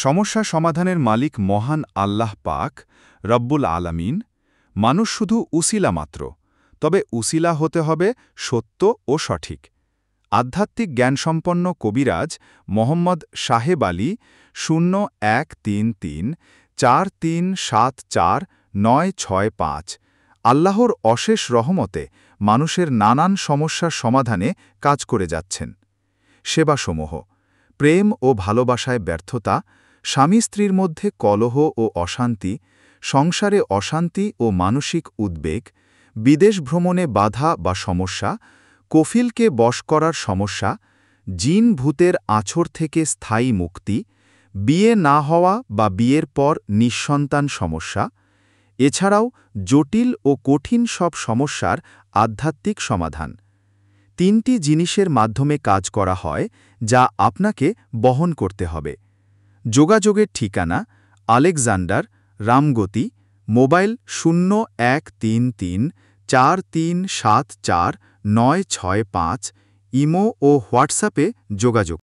সমস্যা সমাধানের মালিক মহান আল্লাহ পাক, রব্বুল আলামিন। মানুষ শুধু উসিলা মাত্র, তবে উসিলা হতে হবে সত্য ও সঠিক। আধ্যাত্মিক জ্ঞানসম্পন্ন কবিরাজ মোহাম্মদ সাহেব আলী 0133743965 আল্লাহর অশেষ রহমতে মানুষের নানান সমস্যার সমাধানে কাজ করে যাচ্ছেন। সেবাসমূহ: প্রেম ও ভালোবাসায় ব্যর্থতা, স্বামী স্ত্রীর মধ্যে কলহ ও অশান্তি, সংসারে অশান্তি ও মানসিক উদ্বেগ, বিদেশ ভ্রমণে বাধা বা সমস্যা, কফিলকে বশ করার সমস্যা, জিন ভূতের আঁচড় থেকে স্থায়ী মুক্তি, বিয়ে না হওয়া বা বিয়ের পর নিঃসন্তান সমস্যা, এছাড়াও জটিল ও কঠিন সব সমস্যার আধ্যাত্মিক সমাধান। 3টি জিনিসের মাধ্যমে কাজ করা হয়, যা আপনাকে বহন করতে হবে। যোগাযোগের ঠিকানা: আলেকজান্ডার, রামগতি, মোবাইল 013343749665, ইমো ও হোয়াটসঅ্যাপে যোগাযোগ।